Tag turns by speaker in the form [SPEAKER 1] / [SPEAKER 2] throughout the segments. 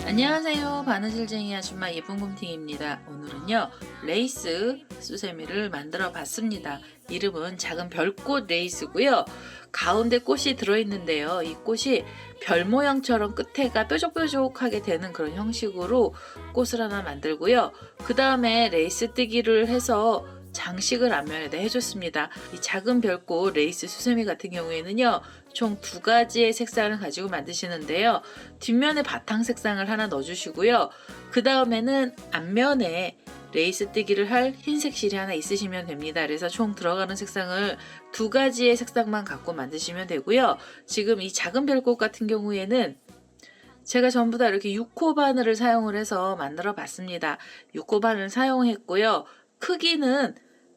[SPEAKER 1] 안녕하세요. 바느질쟁이 아줌마 예쁜곰팅입니다. 오늘은요 레이스 수세미를 만들어 봤습니다. 이름은 작은 별꽃 레이스고요. 가운데 꽃이 들어있는데요. 이 꽃이 별 모양처럼 끝에가 뾰족뾰족하게 되는 그런 형식으로 꽃을 하나 만들고요. 그 다음에 레이스 뜨기를 해서 장식을 앞면에다 해줬습니다. 이 작은 별꽃 레이스 수세미 같은 경우에는요 총 두 가지의 색상을 가지고 만드시는데요. 뒷면에 바탕 색상을 하나 넣어주시고요. 그 다음에는 앞면에 레이스 뜨기를 할 흰색 실이 하나 있으시면 됩니다. 그래서 총 들어가는 색상을 두 가지의 색상만 갖고 만드시면 되고요. 지금 이 작은 별꽃 같은 경우에는 제가 전부 다 이렇게 6호 바늘을 사용을 해서 만들어 봤습니다. 6호 바늘 사용했고요. 크기는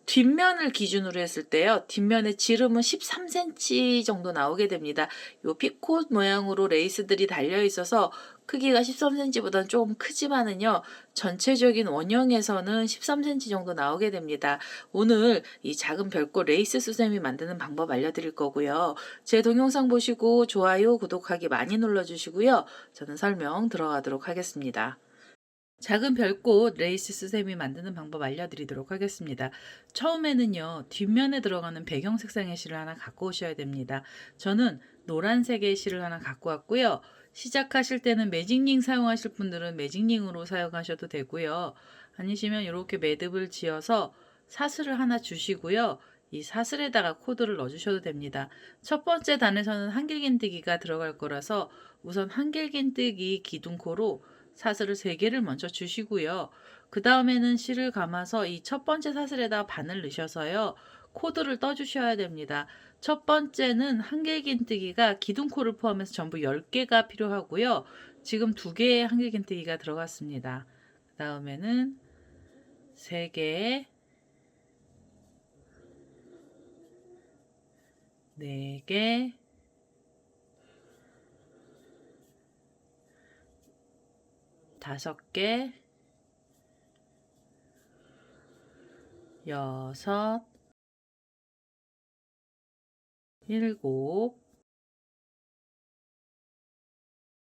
[SPEAKER 1] 뒷면을 기준으로 했을 때요. 뒷면의 지름은 13cm 정도 나오게 됩니다. 요 피콧 모양으로 레이스들이 달려 있어서 크기가 13cm보다는 조금 크지만은요. 전체적인 원형에서는 13cm 정도 나오게 됩니다. 오늘 이 작은 별꽃 레이스 수세미 만드는 방법 알려드릴 거고요. 제 동영상 보시고 좋아요, 구독하기 많이 눌러주시고요. 저는 설명 들어가도록 하겠습니다. 작은 별꽃 레이스 수세미 만드는 방법 알려드리도록 하겠습니다. 처음에는요 뒷면에 들어가는 배경 색상의 실을 하나 갖고 오셔야 됩니다. 저는 노란색의 실을 하나 갖고 왔고요. 시작하실 때는 매직링 사용하실 분들은 매직링으로 사용하셔도 되고요. 아니시면 이렇게 매듭을 지어서 사슬을 하나 주시고요. 이 사슬에다가 코드를 넣어 주셔도 됩니다. 첫 번째 단에서는 한길긴뜨기가 들어갈 거라서 우선 한길긴뜨기 기둥코로 사슬을 3개를 먼저 주시고요. 그 다음에는 실을 감아서 이 첫 번째 사슬에다 바늘 넣으셔서요. 코드를 떠 주셔야 됩니다. 첫 번째는 한길긴뜨기가 기둥코를 포함해서 전부 10개가 필요하고요. 지금 2개의 한길긴뜨기가 들어갔습니다. 그 다음에는 3개, 4개, 5개, 6,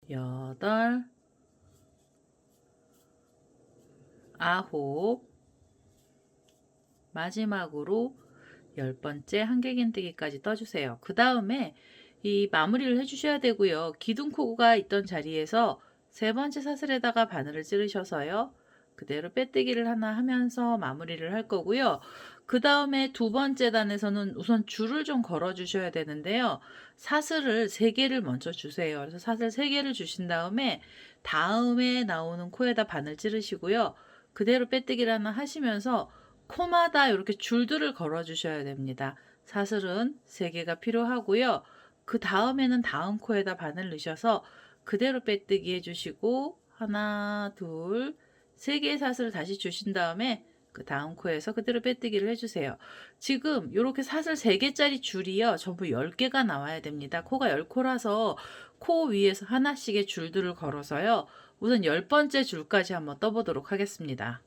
[SPEAKER 1] 7, 8, 9, 마지막으로 10번째 한길긴뜨기까지 떠주세요. 그 다음에 이 마무리를 해주셔야 되고요. 기둥코가 있던 자리에서 3번째 사슬에다가 바늘을 찌르셔서요. 그대로 빼뜨기를 하나 하면서 마무리를 할 거고요. 그 다음에 2번째 단에서는 우선 줄을 좀 걸어 주셔야 되는데요. 사슬을 3개를 먼저 주세요. 그래서 사슬 3개를 주신 다음에 나오는 코에다 바늘 찌르시고요. 그대로 빼뜨기를 하나 하시면서 코마다 이렇게 줄들을 걸어 주셔야 됩니다. 사슬은 3개가 필요하고요. 그 다음에는 다음 코에다 바늘 넣으셔서 그대로 빼뜨기 해주시고 하나, 둘, 3개의 사슬을 다시 주신 다음에 그 다음 코에서 그대로 빼뜨기를 해주세요. 지금 이렇게 사슬 3개짜리 줄이요. 전부 10개가 나와야 됩니다. 코가 10코라서 코 위에서 하나씩의 줄들을 걸어서요. 우선 10번째 줄까지 한번 떠보도록 하겠습니다.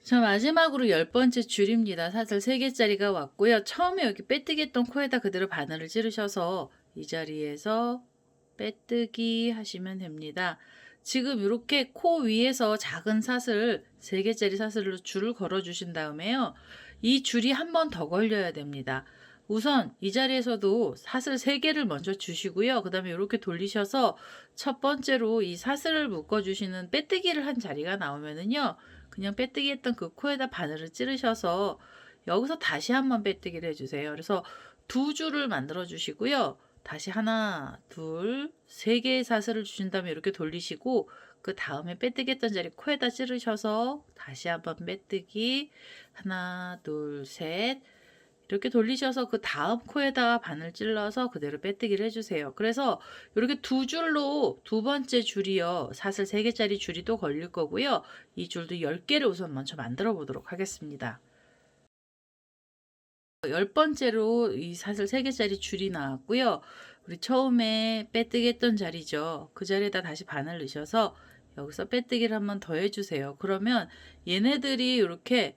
[SPEAKER 1] 자, 마지막으로 10번째 줄입니다. 사슬 3개짜리가 왔고요. 처음에 여기 빼뜨기 했던 코에다 그대로 바늘을 찌르셔서 이 자리에서 빼뜨기 하시면 됩니다. 지금 이렇게 코 위에서 작은 사슬 3개짜리 사슬로 줄을 걸어 주신 다음에요. 이 줄이 한 번 더 걸려야 됩니다. 우선 이 자리에서도 사슬 3개를 먼저 주시고요. 그 다음에 이렇게 돌리셔서 첫 번째로 이 사슬을 묶어 주시는 빼뜨기를 한 자리가 나오면은요. 그냥 빼뜨기 했던 그 코에다 바늘을 찌르셔서 여기서 다시 한번 빼뜨기를 해주세요. 그래서 2줄을 만들어 주시고요. 다시 하나, 둘, 3개의 사슬을 주신 다음에 이렇게 돌리시고 그 다음에 빼뜨기 했던 자리 코에다 찌르셔서 다시 한번 빼뜨기 하나, 둘, 셋 이렇게 돌리셔서 그 다음 코에다가 바늘 찔러서 그대로 빼뜨기를 해주세요. 그래서 이렇게 2줄로 2번째 줄이요. 사슬 3개짜리 줄이 또 걸릴 거고요. 이 줄도 10개를 우선 먼저 만들어 보도록 하겠습니다. 10번째로 이 사슬 3개짜리 줄이 나왔고요. 우리 처음에 빼뜨기 했던 자리죠. 그 자리에다 다시 바늘 넣으셔서 여기서 빼뜨기를 한번 더 해주세요. 그러면 얘네들이 이렇게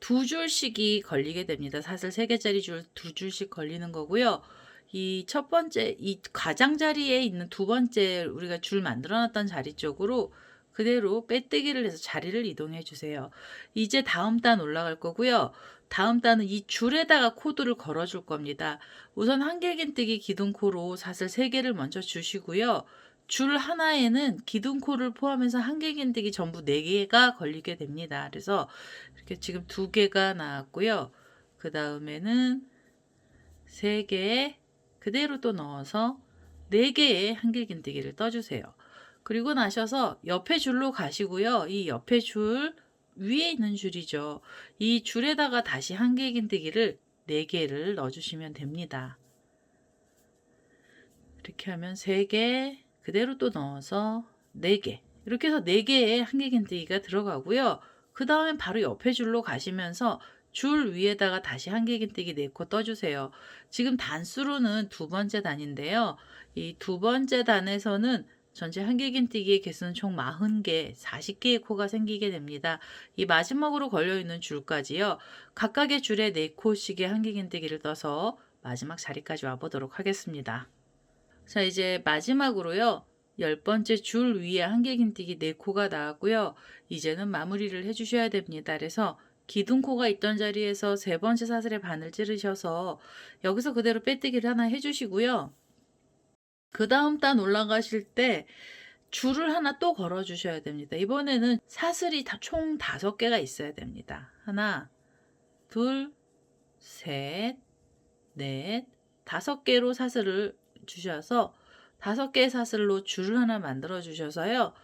[SPEAKER 1] 두 줄씩이 걸리게 됩니다. 사슬 3개짜리 줄 두 줄씩 걸리는 거고요. 이 첫 번째, 이 가장자리에 있는 두 번째 우리가 줄 만들어 놨던 자리 쪽으로 그대로 빼뜨기를 해서 자리를 이동해 주세요. 이제 다음 단 올라갈 거고요. 다음 단은 이 줄에다가 코드를 걸어 줄 겁니다. 우선 한길긴뜨기 기둥코로 사슬 3개를 먼저 주시고요. 줄 하나에는 기둥코를 포함해서 한길긴뜨기 전부 4개가 걸리게 됩니다. 그래서 이렇게 지금 2개가 나왔고요. 그 다음에는 3개 그대로 또 넣어서 4개의 한길긴뜨기를 떠주세요. 그리고 나셔서 옆에 줄로 가시고요. 이 옆에 줄 위에 있는 줄이죠. 이 줄에다가 다시 한길긴뜨기를 4개를 넣어주시면 됩니다. 이렇게 하면 3개 그대로 또 넣어서 4개 이렇게 해서 4개의 한길긴뜨기가 들어가고요. 그 다음엔 바로 옆에 줄로 가시면서 줄 위에다가 다시 한길긴뜨기 4코 떠주세요. 지금 단수로는 두 번째 단인데요. 이 두 번째 단에서는 전체 한길긴뜨기의 개수는 총 40개, 40개의 코가 생기게 됩니다. 이 마지막으로 걸려있는 줄까지요. 각각의 줄에 4코씩의 한길긴뜨기를 떠서 마지막 자리까지 와보도록 하겠습니다. 자, 이제 마지막으로요. 10번째 줄 위에 한길긴뜨기 4코가 나왔고요. 이제는 마무리를 해주셔야 됩니다. 그래서 기둥코가 있던 자리에서 3번째 사슬에 바늘 찌르셔서 여기서 그대로 빼뜨기를 하나 해주시고요. 그 다음 단 올라가실 때 줄을 하나 또 걸어 주셔야 됩니다. 이번에는 사슬이 총 5개가 있어야 됩니다. 하나, 둘, 셋, 넷, 5개로 사슬을 주셔서 5개의 사슬로 줄을 하나 만들어 주셔서요.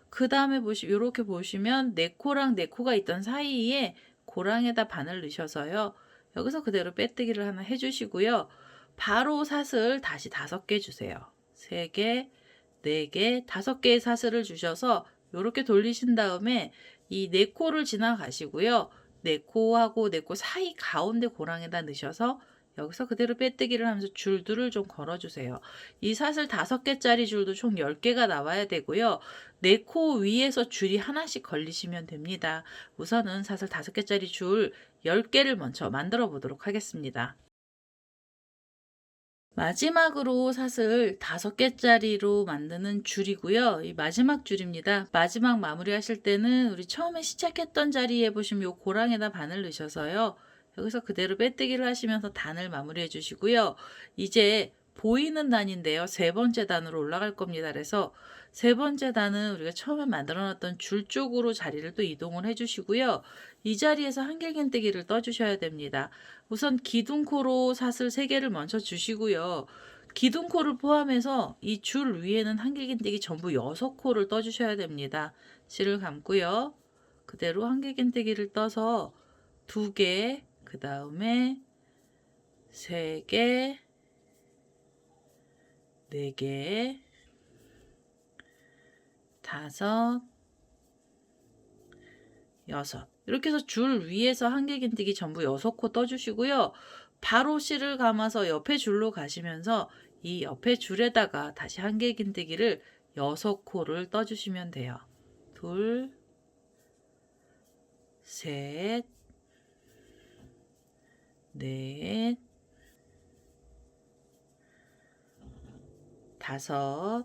[SPEAKER 1] 그 다음에 이렇게 보시면 4코랑 4코가 있던 사이에 고랑에다 바늘 넣으셔서요. 여기서 그대로 빼뜨기를 하나 해주시고요. 바로 사슬 다시 5개 주세요. 3개, 4개, 5개의 사슬을 주셔서 이렇게 돌리신 다음에 이 4코를 지나가시고요. 4코하고 4코 사이 가운데 고랑에다 넣으셔서 여기서 그대로 빼뜨기를 하면서 줄들을 좀 걸어주세요. 이 사슬 5개짜리 줄도 총 10개가 나와야 되고요. 4코 위에서 줄이 하나씩 걸리시면 됩니다. 우선은 사슬 5개짜리 줄 10개를 먼저 만들어 보도록 하겠습니다. 마지막으로 사슬 5개짜리로 만드는 줄이고요. 이 마지막 줄입니다. 마지막 마무리 하실 때는 우리 처음에 시작했던 자리에 보시면 요 고랑에다 바늘 넣으셔서요. 여기서 그대로 빼뜨기를 하시면서 단을 마무리해 주시고요. 이제 보이는 단인데요. 3번째 단으로 올라갈 겁니다. 그래서 3번째 단은 우리가 처음에 만들어 놨던 줄 쪽으로 자리를 또 이동을 해 주시고요. 이 자리에서 한길긴뜨기를 떠 주셔야 됩니다. 우선 기둥코로 사슬 3개를 먼저 주시고요. 기둥코를 포함해서 이 줄 위에는 한길긴뜨기 전부 6코를 떠 주셔야 됩니다. 실을 감고요. 그대로 한길긴뜨기를 떠서 2개, 그 다음에 3개, 4개, 5, 6 이렇게 해서 줄 위에서 한길긴뜨기 전부 6코 떠주시고요. 바로 실을 감아서 옆에 줄로 가시면서 이 옆에 줄에다가 다시 한길긴뜨기를 6코를 떠주시면 돼요. 둘, 셋, 넷, 5,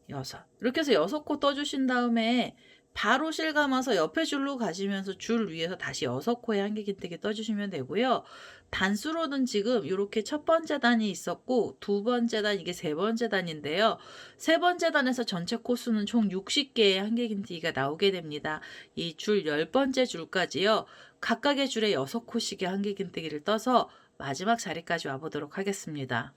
[SPEAKER 1] 6 이렇게 해서 6코 떠주신 다음에 바로 실 감아서 옆에 줄로 가시면서 줄 위에서 다시 6코의 한길긴뜨기 떠주시면 되고요. 단수로는 지금 이렇게 첫 번째 단이 있었고 두 번째 단 이게 세 번째 단인데요. 세 번째 단에서 전체 코수는 총 60개의 한길긴뜨기가 나오게 됩니다. 이 줄 10번째 줄까지요. 각각의 줄에 6코씩의 한길긴뜨기를 떠서 마지막 자리까지 와보도록 하겠습니다.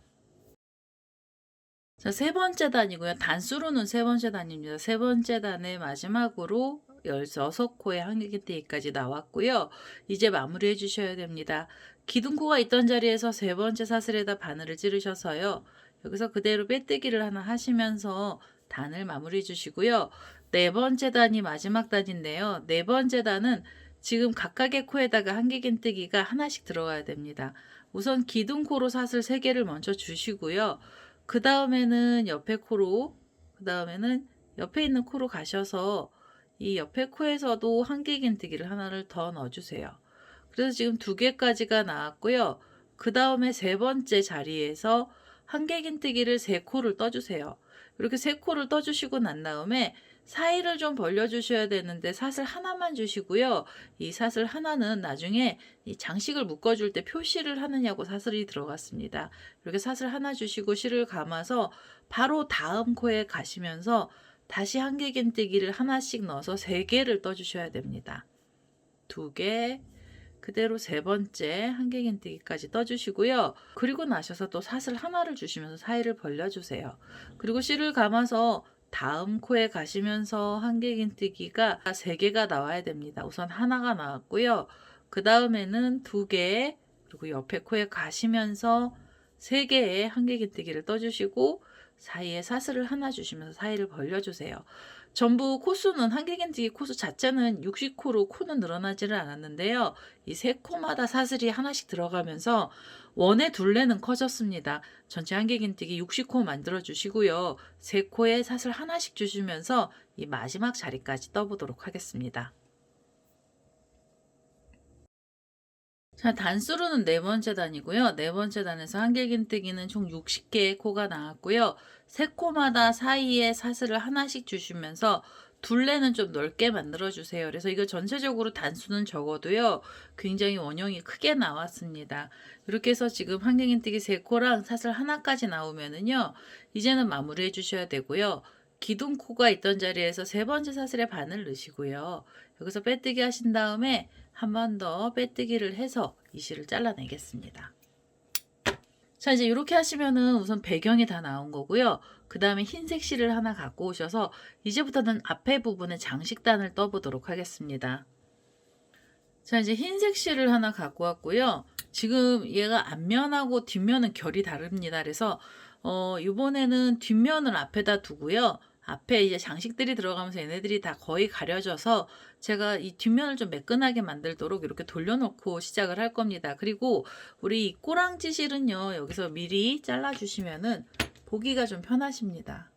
[SPEAKER 1] 자, 세 번째 단이고요. 단수로는 세 번째 단입니다. 세 번째 단의 마지막으로 16코의 한길긴뜨기까지 나왔고요. 이제 마무리해 주셔야 됩니다. 기둥코가 있던 자리에서 세 번째 사슬에다 바늘을 찌르셔서요. 여기서 그대로 빼뜨기를 하나 하시면서 단을 마무리해 주시고요. 네 번째 단이 마지막 단인데요. 네 번째 단은 지금 각각의 코에다가 한길긴뜨기가 하나씩 들어가야 됩니다. 우선 기둥코로 사슬 3개를 먼저 주시고요. 그 다음에는 옆에 코로 그 다음에는 옆에 있는 코로 가셔서 이 옆에 코에서도 한길긴뜨기를 하나를 더 넣어주세요. 그래서 지금 2개까지가 나왔고요. 그 다음에 3번째 자리에서 한길긴뜨기를 3코를 떠주세요. 이렇게 3코를 떠주시고 난 다음에 사이를 좀 벌려주셔야 되는데 사슬 하나만 주시고요. 이 사슬 하나는 나중에 이 장식을 묶어줄 때 표시를 하느냐고 사슬이 들어갔습니다. 이렇게 사슬 하나 주시고 실을 감아서 바로 다음 코에 가시면서 다시 한길긴뜨기를 하나씩 넣어서 3개를 떠주셔야 됩니다. 2개, 그대로 3번째 한길긴뜨기까지 떠주시고요. 그리고 나셔서 또 사슬 하나를 주시면서 사이를 벌려주세요. 그리고 실을 감아서 다음 코에 가시면서 한길긴뜨기가 3개가 나와야 됩니다. 우선 하나가 나왔고요. 그 다음에는 2개, 그리고 옆에 코에 가시면서 3개의 한길긴뜨기를 떠주시고 사이에 사슬을 하나 주시면서 사이를 벌려주세요. 전부 코수는 한길긴뜨기 코수 자체는 60코로 코는 늘어나지를 않았는데요. 이 3코마다 사슬이 하나씩 들어가면서 원의 둘레는 커졌습니다. 전체 한길긴뜨기 60코 만들어 주시고요. 3코에 사슬 하나씩 주시면서 이 마지막 자리까지 떠보도록 하겠습니다. 자, 단수로는 4번째 단이고요. 4번째 단에서 한길긴뜨기는 총 60개의 코가 나왔고요. 3코마다 사이에 사슬을 하나씩 주시면서 둘레는 좀 넓게 만들어 주세요. 그래서 이거 전체적으로 단수는 적어도요. 굉장히 원형이 크게 나왔습니다. 이렇게 해서 지금 한길긴뜨기 3코랑 사슬 하나까지 나오면은요. 이제는 마무리해 주셔야 되고요. 기둥코가 있던 자리에서 3번째 사슬에 바늘 넣으시고요. 여기서 빼뜨기 하신 다음에 한 번 더 빼뜨기를 해서 이 실을 잘라내겠습니다. 자, 이제 이렇게 하시면은 우선 배경이 다 나온 거고요. 그 다음에 흰색 실을 하나 갖고 오셔서 이제부터는 앞에 부분에 장식단을 떠보도록 하겠습니다. 자, 이제 흰색 실을 하나 갖고 왔고요. 지금 얘가 앞면하고 뒷면은 결이 다릅니다. 그래서 이번에는 뒷면을 앞에다 두고요. 앞에 이제 장식들이 들어가면서 얘네들이 다 거의 가려져서 제가 이 뒷면을 좀 매끈하게 만들도록 이렇게 돌려놓고 시작을 할 겁니다. 그리고 우리 이 꼬랑지 실은요, 여기서 미리 잘라주시면은 보기가 좀 편하십니다.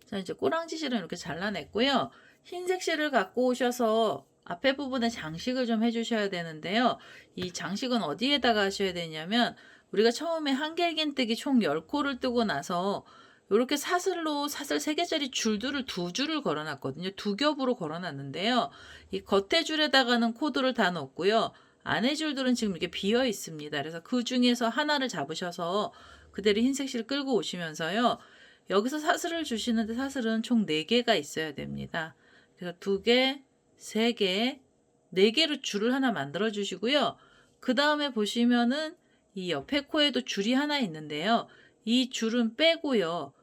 [SPEAKER 1] 자, 이제 꼬랑지 실은 이렇게 잘라냈고요. 흰색 실을 갖고 오셔서 앞에 부분에 장식을 좀 해주셔야 되는데요. 이 장식은 어디에다가 하셔야 되냐면 우리가 처음에 한길긴뜨기 총 10코를 뜨고 나서 이렇게 사슬로 사슬 3개짜리 줄들을 2줄을 걸어놨거든요. 2겹으로 걸어놨는데요. 이 겉에 줄에다가는 코드를 다 넣었고요. 안에 줄들은 지금 이렇게 비어 있습니다. 그래서 그 중에서 하나를 잡으셔서 그대로 흰색 실 끌고 오시면서요. 여기서 사슬을 주시는데 사슬은 총 4개가 있어야 됩니다. 그래서 2개, 3개, 4개로 줄을 하나 만들어 주시고요. 그 다음에 보시면은 이 옆에 코에도 줄이 하나 있는데요. 이 줄은 빼고요.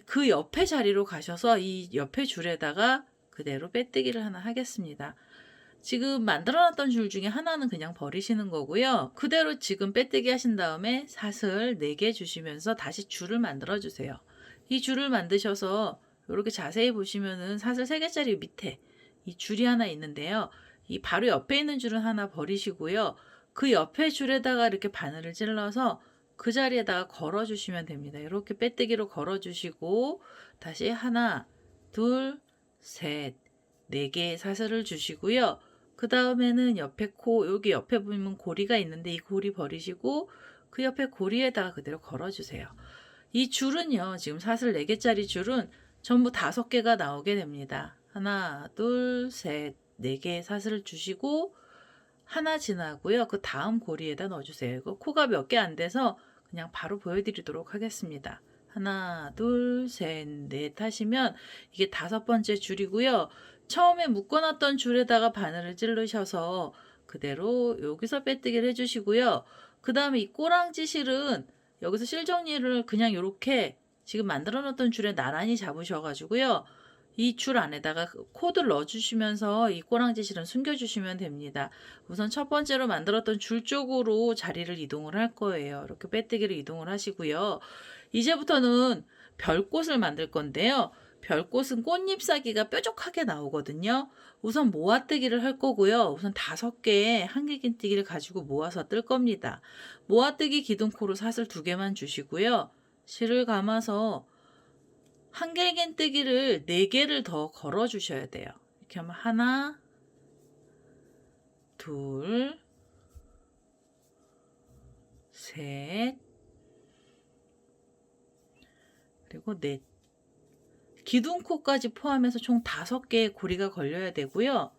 [SPEAKER 1] 그 옆에 자리로 가셔서 이 옆에 줄에다가 그대로 빼뜨기를 하나 하겠습니다. 지금 만들어놨던 줄 중에 하나는 그냥 버리시는 거고요. 그대로 지금 빼뜨기 하신 다음에 사슬 4개 주시면서 다시 줄을 만들어 주세요. 이 줄을 만드셔서 이렇게 자세히 보시면은 사슬 3개짜리 밑에 이 줄이 하나 있는데요. 이 바로 옆에 있는 줄은 하나 버리시고요. 그 옆에 줄에다가 이렇게 바늘을 찔러서 그 자리에다가 걸어주시면 됩니다. 이렇게 빼뜨기로 걸어주시고 다시 하나, 둘, 셋, 4개의 사슬을 주시고요. 그 다음에는 옆에 코, 여기 옆에 보면 고리가 있는데 이 고리 버리시고 그 옆에 고리에다가 그대로 걸어주세요. 이 줄은요, 지금 사슬 4개짜리 줄은 전부 5개가 나오게 됩니다. 하나, 둘, 셋, 4개의 사슬을 주시고 하나 지나고요. 그 다음 고리에다 넣어주세요. 이거 코가 몇 개 안 돼서 그냥 바로 보여드리도록 하겠습니다. 하나, 둘, 셋, 넷 하시면 이게 5번째 줄이고요. 처음에 묶어놨던 줄에다가 바늘을 찌르셔서 그대로 여기서 빼뜨기를 해주시고요. 그 다음에 이 꼬랑지 실은 여기서 실 정리를 그냥 이렇게 지금 만들어 놓던 줄에 나란히 잡으셔가지고요. 이 줄 안에다가 코드를 넣어주시면서 이 꼬랑지 실은 숨겨주시면 됩니다. 우선 첫 번째로 만들었던 줄 쪽으로 자리를 이동을 할 거예요. 이렇게 빼뜨기를 이동을 하시고요. 이제부터는 별꽃을 만들 건데요. 별꽃은 꽃잎사기가 뾰족하게 나오거든요. 우선 모아뜨기를 할 거고요. 우선 5개의 한길긴뜨기를 가지고 모아서 뜰 겁니다. 모아뜨기 기둥코로 사슬 2개만 주시고요. 실을 감아서 한길긴뜨기를 4개를 더 걸어 주셔야 돼요. 이렇게 하면 하나, 둘, 셋, 그리고 넷. 기둥코까지 포함해서 총 5개의 고리가 걸려야 되고요.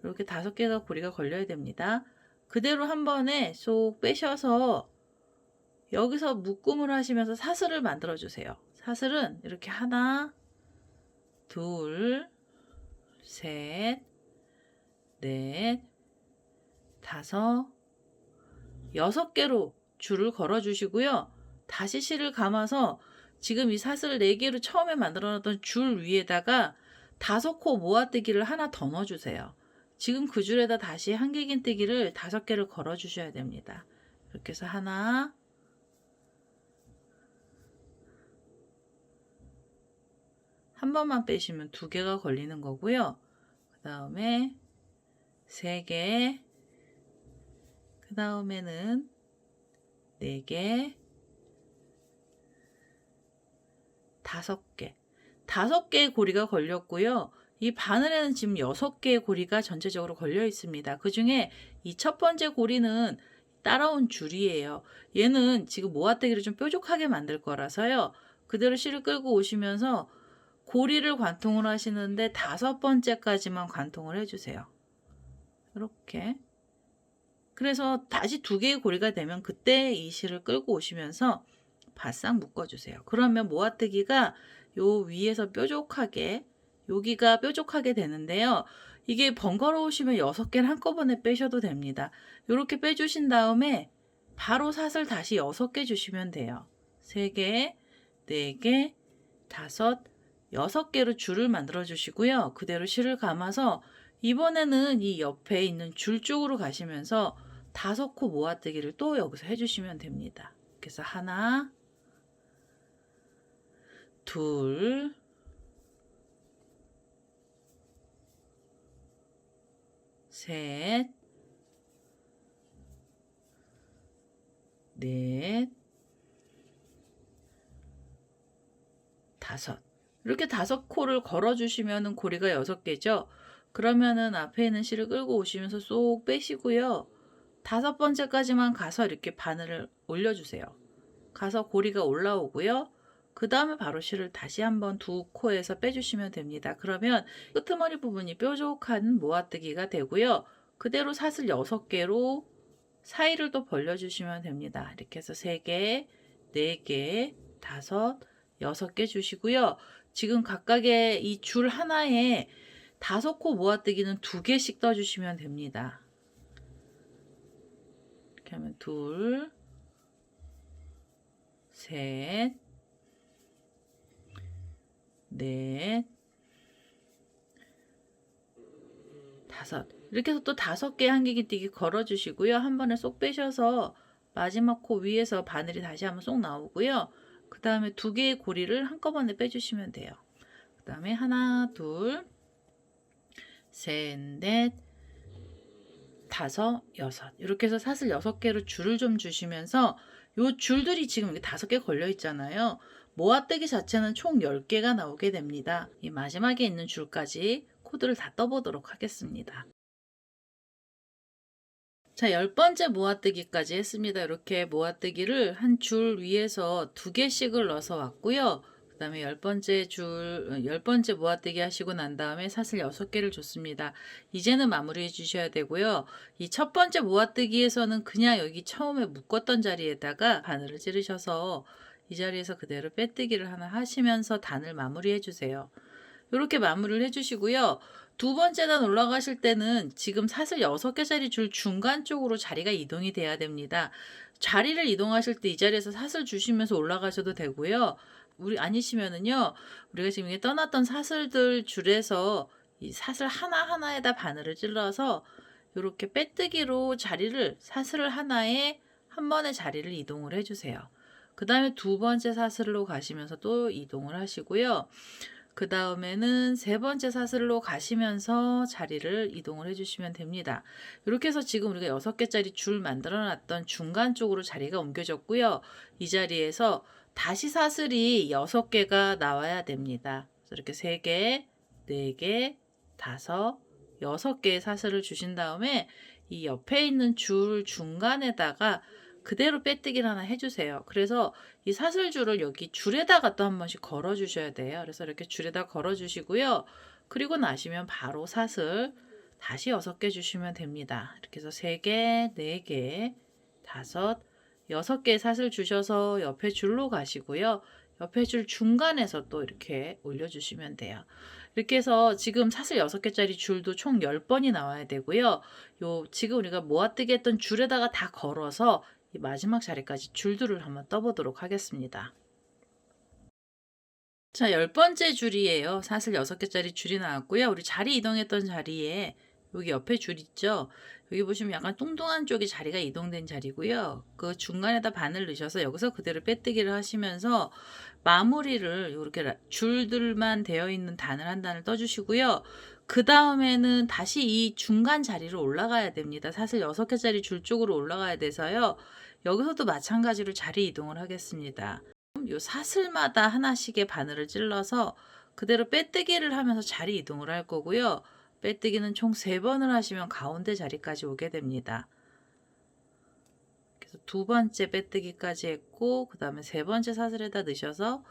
[SPEAKER 1] 이렇게 5개가 고리가 걸려야 됩니다. 그대로 한 번에 쏙 빼셔서 여기서 묶음을 하시면서 사슬을 만들어 주세요. 사슬은 이렇게 하나, 둘, 셋, 넷, 5, 6개로 줄을 걸어 주시고요. 다시 실을 감아서 지금 이 사슬 4개로 처음에 만들어 놨던 줄 위에다가 5코 모아뜨기를 하나 더 넣어 주세요. 지금 그 줄에다 다시 한길긴뜨기를 5개를 걸어 주셔야 됩니다. 이렇게 해서 하나, 한 번만 빼시면 2개가 걸리는 거고요. 그 다음에 3개, 그 다음에는 4개, 5개. 5개의 고리가 걸렸고요. 이 바늘에는 지금 6개의 고리가 전체적으로 걸려 있습니다. 그 중에 이 첫 번째 고리는 따라온 줄이에요. 얘는 지금 모아뜨기를 좀 뾰족하게 만들 거라서요. 그대로 실을 끌고 오시면서 고리를 관통을 하시는데 5번째까지만 관통을 해주세요. 이렇게. 그래서 다시 2개의 고리가 되면 그때 이 실을 끌고 오시면서 바싹 묶어주세요. 그러면 모아뜨기가 요 위에서 뾰족하게, 여기가 뾰족하게 되는데요. 이게 번거로우시면 6개를 한꺼번에 빼셔도 됩니다. 이렇게 빼주신 다음에 바로 사슬 다시 6개 주시면 돼요. 3개, 4개, 5, 6개로 줄을 만들어 주시고요. 그대로 실을 감아서 이번에는 이 옆에 있는 줄 쪽으로 가시면서 5코 모아뜨기를 또 여기서 해주시면 됩니다. 그래서 하나, 둘, 셋, 넷, 5. 이렇게 5코를 걸어주시면 고리가 6개죠. 그러면은 앞에 있는 실을 끌고 오시면서 쏙 빼시고요. 5번째까지만 가서 이렇게 바늘을 올려주세요. 가서 고리가 올라오고요. 그 다음에 바로 실을 다시 한번 2코에서 빼주시면 됩니다. 그러면 끄트머리 부분이 뾰족한 모아뜨기가 되고요. 그대로 사슬 6개로 사이를 또 벌려주시면 됩니다. 이렇게 해서 3개, 4개, 5, 6개 주시고요. 지금 각각의 이 줄 하나에 5코 모아뜨기는 2개씩 떠주시면 됩니다. 이렇게 하면 둘, 셋, 넷, 5. 이렇게 해서 또 5개 한길긴뜨기 걸어주시고요. 한 번에 쏙 빼셔서 마지막 코 위에서 바늘이 다시 한번 쏙 나오고요. 그 다음에 2개의 고리를 한꺼번에 빼주시면 돼요. 그 다음에 하나, 둘, 셋, 넷, 5, 6. 이렇게 해서 사슬 6개로 줄을 좀 주시면서 요 줄들이 지금 이렇게 5개 걸려 있잖아요. 모아뜨기 자체는 총 10개가 나오게 됩니다. 이 마지막에 있는 줄까지 코드를 다 떠보도록 하겠습니다. 자, 10번째 모아뜨기까지 했습니다. 이렇게 모아뜨기를 한 줄 위에서 2개씩을 넣어서 왔고요. 그 다음에 10번째 모아뜨기 하시고 난 다음에 사슬 6개를 줬습니다. 이제는 마무리해 주셔야 되고요. 이 첫 번째 모아뜨기에서는 그냥 여기 처음에 묶었던 자리에다가 바늘을 찌르셔서 이 자리에서 그대로 빼뜨기를 하나 하시면서 단을 마무리해 주세요. 이렇게 마무리를 해주시고요. 2번째 단 올라가실 때는 지금 사슬 6개짜리 줄 중간 쪽으로 자리가 이동이 돼야 됩니다. 자리를 이동하실 때 이 자리에서 사슬 주시면서 올라가셔도 되고요. 아니시면은요, 우리가 지금 이게 떠났던 사슬들 줄에서 이 사슬 하나하나에다 바늘을 찔러서 이렇게 빼뜨기로 사슬을 하나에 한 번에 자리를 이동을 해주세요. 그 다음에 2번째 사슬로 가시면서 또 이동을 하시고요. 그 다음에는 3번째 사슬로 가시면서 자리를 이동을 해주시면 됩니다. 이렇게 해서 지금 우리가 6개짜리 줄 만들어 놨던 중간 쪽으로 자리가 옮겨졌고요. 이 자리에서 다시 사슬이 6개가 나와야 됩니다. 그래서 이렇게 3개, 4개, 5, 6개의 사슬을 주신 다음에 이 옆에 있는 줄 중간에다가 그대로 빼뜨기를 하나 해주세요. 그래서 이 사슬줄을 여기 줄에다가 또 한 번씩 걸어 주셔야 돼요. 그래서 이렇게 줄에다 걸어 주시고요. 그리고 나시면 바로 사슬 다시 6개 주시면 됩니다. 이렇게 해서 3개, 4개, 5, 6개의 사슬 주셔서 옆에 줄로 가시고요. 옆에 줄 중간에서 또 이렇게 올려주시면 돼요. 이렇게 해서 지금 사슬 6개짜리 줄도 총 10번이 나와야 되고요. 지금 우리가 모아뜨기 했던 줄에다가 다 걸어서 이 마지막 자리까지 줄들을 한번 떠보도록 하겠습니다. 자, 10번째 줄이에요. 사슬 6개짜리 줄이 나왔고요. 우리 자리 이동했던 자리에 여기 옆에 줄 있죠? 여기 보시면 약간 뚱뚱한 쪽이 자리가 이동된 자리고요. 그 중간에다 바늘 넣으셔서 여기서 그대로 빼뜨기를 하시면서 마무리를 이렇게 줄들만 되어 있는 단을 한 단을 떠주시고요. 그 다음에는 다시 이 중간 자리로 올라가야 됩니다. 사슬 6개짜리 줄 쪽으로 올라가야 돼서요. 여기서도 마찬가지로 자리 이동을 하겠습니다. 요 사슬마다 하나씩의 바늘을 찔러서 그대로 빼뜨기를 하면서 자리 이동을 할 거고요. 빼뜨기는 총 3번을 하시면 가운데 자리까지 오게 됩니다. 그래서 2번째 빼뜨기까지 했고 그 다음에 3번째 사슬에다 넣으셔서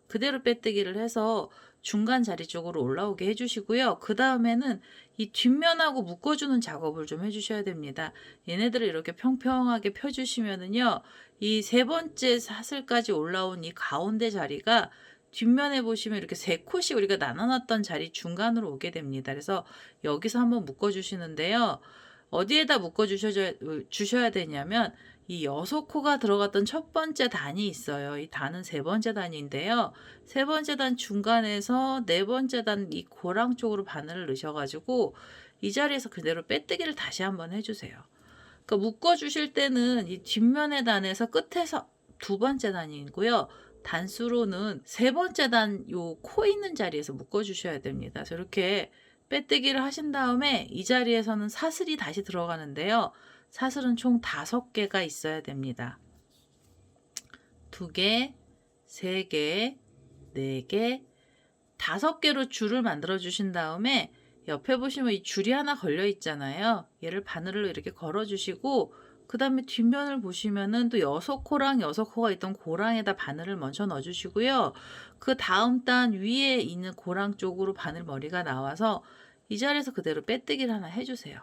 [SPEAKER 1] 그대로 빼뜨기를 해서 중간 자리 쪽으로 올라오게 해주시고요. 그 다음에는 이 뒷면하고 묶어주는 작업을 좀 해주셔야 됩니다. 얘네들을 이렇게 평평하게 펴주시면은요. 이 3번째 사슬까지 올라온 이 가운데 자리가 뒷면에 보시면 이렇게 3콧이 우리가 나눠놨던 자리 중간으로 오게 됩니다. 그래서 여기서 한번 묶어주시는데요. 어디에다 주셔야 되냐면 이 6코가 들어갔던 첫 번째 단이 있어요. 이 단은 3번째 단인데요. 3번째 단 중간에서 4번째 단 이 고랑 쪽으로 바늘을 넣으셔가지고 이 자리에서 그대로 빼뜨기를 다시 한번 해주세요. 그러니까 묶어주실 때는 이 뒷면의 단에서 끝에서 2번째 단이고요. 단수로는 3번째 단 요 코 있는 자리에서 묶어주셔야 됩니다. 그래서 이렇게 빼뜨기를 하신 다음에 이 자리에서는 사슬이 다시 들어가는데요. 사슬은 총 5개가 있어야 됩니다. 2개, 3개, 4개, 5개로 줄을 만들어 주신 다음에 옆에 보시면 이 줄이 하나 걸려 있잖아요. 얘를 바늘로 이렇게 걸어 주시고 그 다음에 뒷면을 보시면은 또 6코랑 6코가 있던 고랑에다 바늘을 먼저 넣어 주시고요. 그 다음 단 위에 있는 고랑 쪽으로 바늘 머리가 나와서 이 자리에서 그대로 빼뜨기를 하나 해주세요.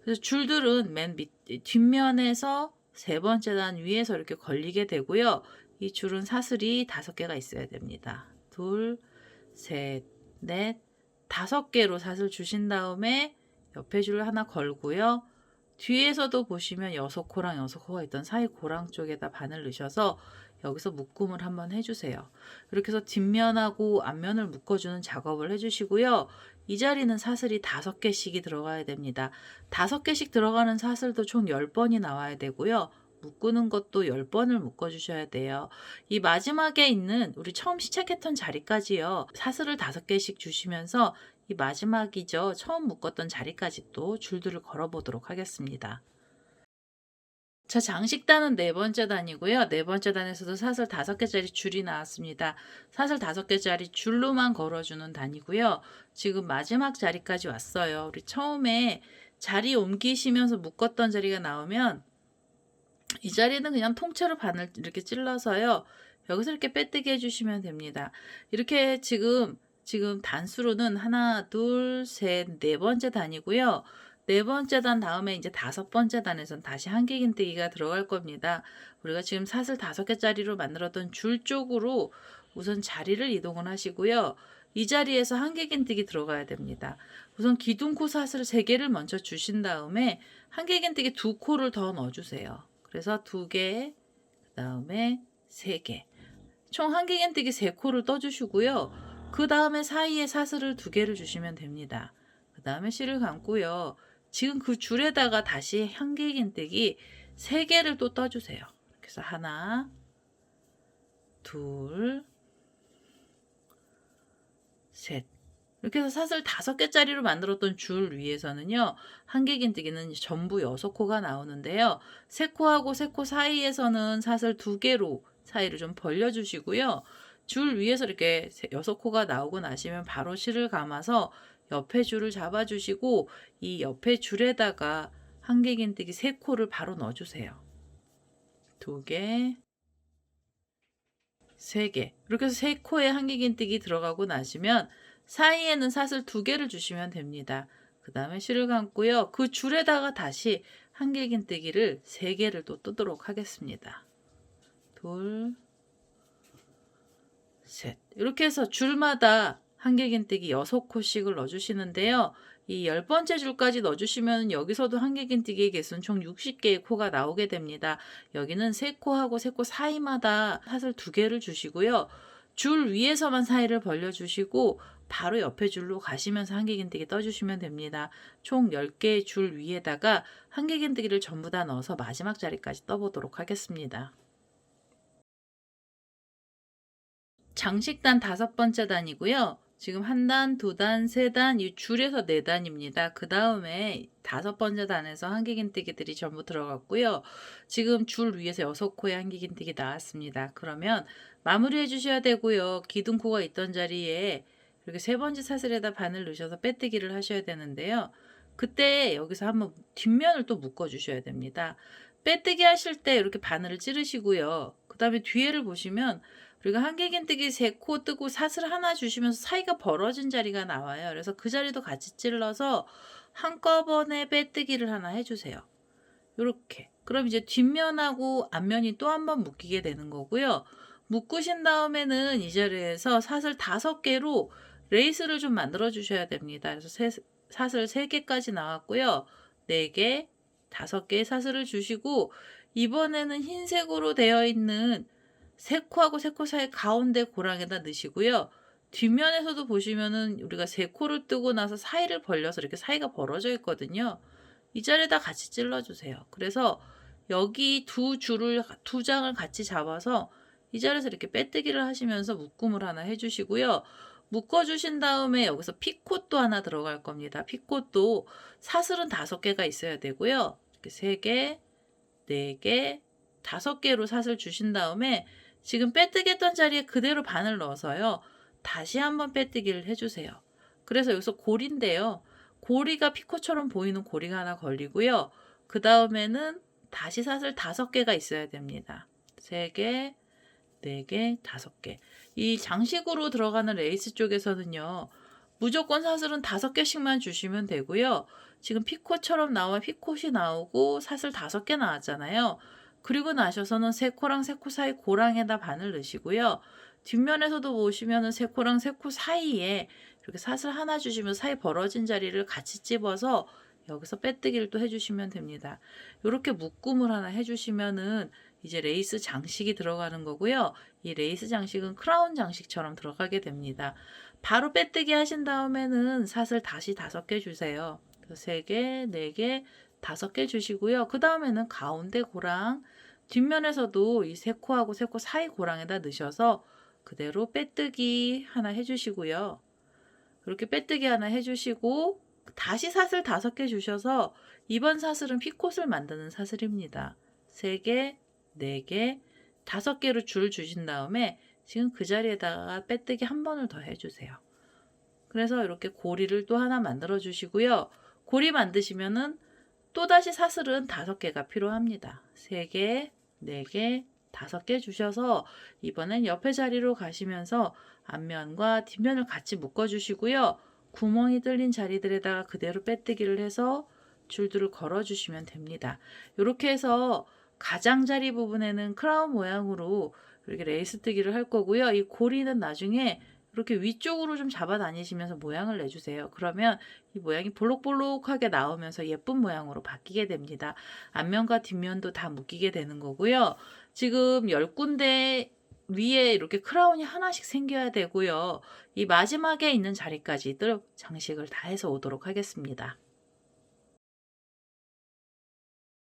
[SPEAKER 1] 그래서 줄들은 맨 뒷면에서 3번째 단 위에서 이렇게 걸리게 되고요. 이 줄은 사슬이 5개가 있어야 됩니다. 2, 셋, 넷, 5개로 사슬 주신 다음에 옆에 줄 하나 걸고요. 뒤에서도 보시면 6코랑 6코가 있던 사이 고랑 쪽에다 바늘 넣으셔서 여기서 묶음을 한번 해주세요. 이렇게 해서 뒷면하고 앞면을 묶어주는 작업을 해주시고요. 이 자리는 사슬이 5개씩이 들어가야 됩니다. 5개씩 들어가는 사슬도 총 10번이 나와야 되고요. 묶는 것도 10번을 묶어주셔야 돼요. 이 마지막에 있는 우리 처음 시작했던 자리까지요. 사슬을 5개씩 주시면서 이 마지막이죠. 처음 묶었던 자리까지 또 줄들을 걸어보도록 하겠습니다. 자, 장식단은 4번째 단이고요. 4번째 단에서도 사슬 5개짜리 줄이 나왔습니다. 사슬 5개짜리 줄로만 걸어주는 단이고요. 지금 마지막 자리까지 왔어요. 우리 처음에 자리 옮기시면서 묶었던 자리가 나오면 이 자리는 그냥 통째로 바늘 이렇게 찔러서요. 여기서 이렇게 빼뜨기 해주시면 됩니다. 이렇게 지금 단수로는 하나, 둘, 셋, 4번째 단이고요. 4번째 단 다음에 이제 5번째 단에선 다시 한길긴뜨기가 들어갈 겁니다. 우리가 지금 사슬 5개짜리로 만들었던 줄 쪽으로 우선 자리를 이동을 하시고요. 이 자리에서 한길긴뜨기 들어가야 됩니다. 우선 기둥코 사슬 3개를 먼저 주신 다음에 한길긴뜨기 2코를 더 넣어주세요. 그래서 2개, 그 다음에 3개. 총 한길긴뜨기 3코를 떠주시고요. 그 다음에 사이에 사슬을 2개를 주시면 됩니다. 그 다음에 실을 감고요. 지금 그 줄에다가 다시 한길긴뜨기 3개를 또 떠주세요. 그래서 하나, 둘, 셋. 이렇게 해서 사슬 5개짜리로 만들었던 줄 위에서는요. 한길긴뜨기는 전부 6코가 나오는데요. 3코하고 3코 사이에서는 사슬 2개로 사이를 좀 벌려주시고요. 줄 위에서 이렇게 6코가 나오고 나시면 바로 실을 감아서 옆에 줄을 잡아주시고 이 옆에 줄에다가 한길긴뜨기 3코를 바로 넣어주세요. 2개, 3개. 이렇게 해서 3코에 한길긴뜨기 들어가고 나시면 사이에는 사슬 2개를 주시면 됩니다. 그 다음에 실을 감고요. 그 줄에다가 다시 한길긴뜨기를 3개를 또 뜨도록 하겠습니다. 둘, 셋. 이렇게 해서 줄마다 한길긴뜨기 6코씩을 넣어주시는데요. 이 10번째 줄까지 넣어주시면 여기서도 한길긴뜨기의 개수는 총 60개의 코가 나오게 됩니다. 여기는 3코하고 3코 사이마다 사슬 2개를 주시고요. 줄 위에서만 사이를 벌려주시고 바로 옆에 줄로 가시면서 한길긴뜨기 떠주시면 됩니다. 총 10개의 줄 위에다가 한길긴뜨기를 전부 다 넣어서 마지막 자리까지 떠보도록 하겠습니다. 장식단 5번째 단이고요. 지금 1단, 2단, 3단, 이 줄에서 4단입니다. 그 다음에 5번째 단에서 한길긴뜨기들이 전부 들어갔고요. 지금 줄 위에서 6코의 한길긴뜨기 나왔습니다. 그러면 마무리해 주셔야 되고요. 기둥코가 있던 자리에 이렇게 3번째 사슬에다 바늘 넣으셔서 빼뜨기를 하셔야 되는데요. 그때 여기서 한번 뒷면을 또 묶어 주셔야 됩니다. 빼뜨기 하실 때 이렇게 바늘을 찌르시고요. 그 다음에 뒤에를 보시면 우리가 한길긴뜨기 3코 뜨고 사슬 하나 주시면서 사이가 벌어진 자리가 나와요. 그래서 그 자리도 같이 찔러서 한꺼번에 빼뜨기를 하나 해주세요. 이렇게. 그럼 이제 뒷면하고 앞면이 또 한 번 묶이게 되는 거고요. 묶으신 다음에는 이 자리에서 사슬 5개로 레이스를 좀 만들어 주셔야 됩니다. 그래서 사슬 3개까지 나왔고요. 4개, 5개의 사슬을 주시고 이번에는 흰색으로 되어 있는 3코하고 3코 사이 가운데 고랑에다 넣으시고요. 뒷면에서도 보시면은 우리가 3코를 뜨고 나서 사이를 벌려서 이렇게 사이가 벌어져 있거든요. 이 자리에다 같이 찔러주세요. 그래서 여기 두 장을 같이 잡아서 이 자리에서 이렇게 빼뜨기를 하시면서 묶음을 하나 해주시고요. 묶어주신 다음에 여기서 피콧도 하나 들어갈 겁니다. 피콧도 사슬은 5개가 있어야 되고요. 이렇게 3개, 4개, 5개로 사슬 주신 다음에 지금 빼뜨기 했던 자리에 그대로 바늘 넣어서요. 다시 한번 빼뜨기를 해주세요. 그래서 여기서 고리인데요. 고리가 피코처럼 보이는 고리가 하나 걸리고요. 그 다음에는 다시 사슬 5개가 있어야 됩니다. 3개, 4개, 5개. 이 장식으로 들어가는 레이스 쪽에서는요. 무조건 사슬은 5개씩만 주시면 되고요. 지금 피코처럼 나와 피콧이 나오고 사슬 5개 나왔잖아요. 그리고 나셔서는 3코랑 3코 사이 고랑에다 바늘 넣으시고요. 뒷면에서도 보시면은 3코랑 3코 사이에 이렇게 사슬 하나 주시면 사이 벌어진 자리를 같이 찝어서 여기서 빼뜨기를 또 해주시면 됩니다. 이렇게 묶음을 하나 해주시면은 이제 레이스 장식이 들어가는 거고요. 이 레이스 장식은 크라운 장식처럼 들어가게 됩니다. 바로 빼뜨기 하신 다음에는 사슬 다시 5개 주세요. 3개, 4개, 5개 주시고요. 그 다음에는 가운데 고랑, 뒷면에서도 이 3코하고 3코 사이 고랑에다 넣으셔서 그대로 빼뜨기 하나 해주시고요. 이렇게 빼뜨기 하나 해주시고 다시 사슬 5개 주셔서 이번 사슬은 피콧을 만드는 사슬입니다. 3개, 4개, 5개로 줄 주신 다음에 지금 그 자리에다가 빼뜨기 한 번을 더 해주세요. 그래서 이렇게 고리를 또 하나 만들어 주시고요. 고리 만드시면은 또다시 사슬은 5개가 필요합니다. 3개, 4개, 5개 주셔서 이번엔 옆에 자리로 가시면서 앞면과 뒷면을 같이 묶어 주시고요. 구멍이 뚫린 자리들에다가 그대로 빼뜨기를 해서 줄들을 걸어 주시면 됩니다. 이렇게 해서 가장자리 부분에는 크라운 모양으로 이렇게 레이스 뜨기를 할 거고요. 이 고리는 나중에 이렇게 위쪽으로 좀 잡아 다니시면서 모양을 내주세요. 그러면 이 모양이 볼록볼록하게 나오면서 예쁜 모양으로 바뀌게 됩니다. 앞면과 뒷면도 다 묶이게 되는 거고요. 지금 10군데 위에 이렇게 크라운이 하나씩 생겨야 되고요. 이 마지막에 있는 자리까지들 장식을 다 해서 오도록 하겠습니다.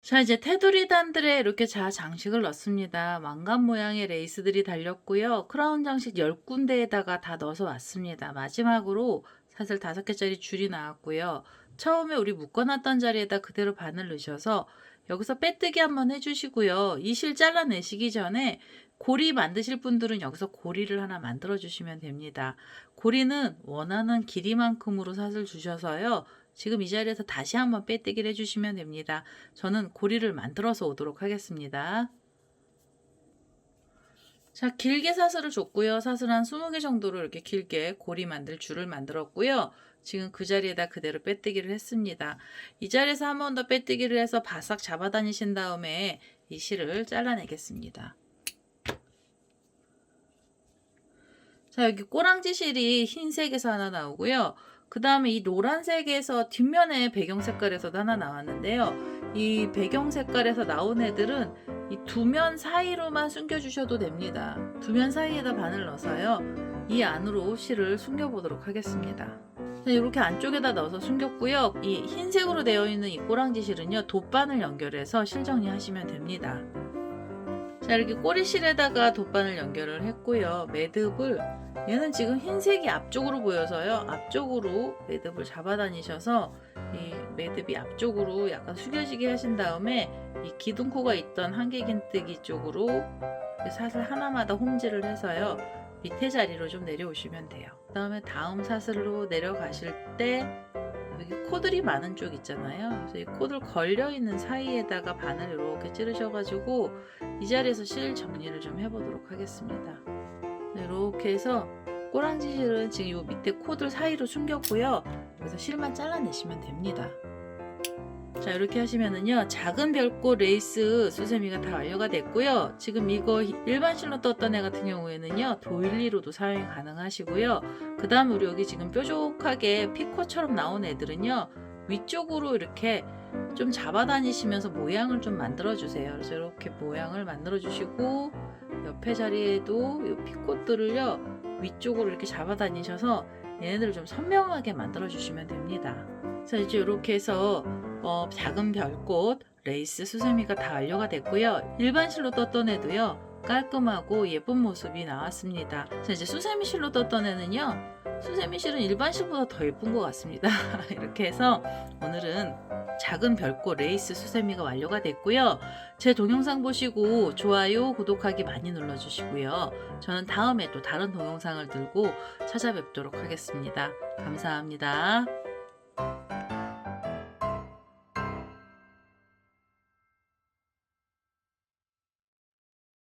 [SPEAKER 1] 자, 이제 테두리 단들에 이렇게 장식을 넣습니다. 왕관 모양의 레이스들이 달렸고요. 크라운 장식 10군데에다가 다 넣어서 왔습니다. 마지막으로 사슬 5개짜리 줄이 나왔고요. 처음에 우리 묶어놨던 자리에다 그대로 바늘 넣으셔서 여기서 빼뜨기 한번 해주시고요. 이 실 잘라내시기 전에 고리 만드실 분들은 여기서 고리를 하나 만들어 주시면 됩니다. 고리는 원하는 길이만큼으로 사슬 주셔서요. 지금 이 자리에서 다시 한번 빼뜨기를 해주시면 됩니다. 저는 고리를 만들어서 오도록 하겠습니다. 자, 길게 사슬을 줬고요. 사슬 한 20개 정도로 이렇게 길게 고리 만들 줄을 만들었고요. 지금 그 자리에다 그대로 빼뜨기를 했습니다. 이 자리에서 한 번 더 빼뜨기를 해서 바싹 잡아 다니신 다음에 이 실을 잘라내겠습니다. 자, 여기 꼬랑지 실이 흰색에서 하나 나오고요. 그 다음에 이 노란색에서 뒷면에 배경 색깔에서도 하나 나왔는데요. 이 배경 색깔에서 나온 애들은 이 두 면 사이로만 숨겨 주셔도 됩니다. 두 면 사이에다 바늘 넣어서요. 이 안으로 실을 숨겨 보도록 하겠습니다. 자, 이렇게 안쪽에다 넣어서 숨겼고요. 이 흰색으로 되어 있는 이 꼬랑지 실은요. 돗바늘 연결해서 실 정리하시면 됩니다. 자, 이렇게 꼬리실에다가 돗바늘 연결을 했고요. 매듭을 얘는 지금 흰색이 앞쪽으로 보여서요. 앞쪽으로 매듭을 잡아 다니셔서 이 매듭이 앞쪽으로 약간 숙여지게 하신 다음에 이 기둥코가 있던 한길긴뜨기 쪽으로 사슬 하나마다 홈질을 해서요. 밑에 자리로 좀 내려오시면 돼요. 그 다음에 다음 사슬로 내려가실 때 여기 코들이 많은 쪽 있잖아요. 그래서 이 코들 걸려있는 사이에다가 바늘 이렇게 찌르셔가지고 이 자리에서 실 정리를 좀 해보도록 하겠습니다. 이렇게 해서 꼬랑지 실은 지금 이 밑에 코들 사이로 숨겼고요. 그래서 실만 잘라내시면 됩니다. 자, 이렇게 하시면은요, 작은 별꽃 레이스 수세미가 다 완료가 됐고요. 지금 이거 일반 실로 떴던 애 같은 경우에는요, 도일리로도 사용이 가능하시고요. 그 다음 우리 여기 지금 뾰족하게 피코처럼 나온 애들은요, 위쪽으로 이렇게 좀 잡아 다니시면서 모양을 좀 만들어 주세요. 그래서 이렇게 모양을 만들어 주시고, 옆에 자리에도 이 피코들을요, 위쪽으로 이렇게 잡아 다니셔서 얘네들을 좀 선명하게 만들어 주시면 됩니다. 자, 이제 이렇게 해서 작은 별꽃 레이스 수세미가 다 완료가 됐고요. 일반 실로 떴던 애도요, 깔끔하고 예쁜 모습이 나왔습니다. 자, 이제 수세미 실로 떴던 애는요, 수세미 실은 일반 실보다 더 예쁜 것 같습니다. 이렇게 해서 오늘은 작은 별꽃 레이스 수세미가 완료가 됐고요. 제 동영상 보시고 좋아요, 구독하기 많이 눌러주시고요. 저는 다음에 또 다른 동영상을 들고 찾아뵙도록 하겠습니다. 감사합니다.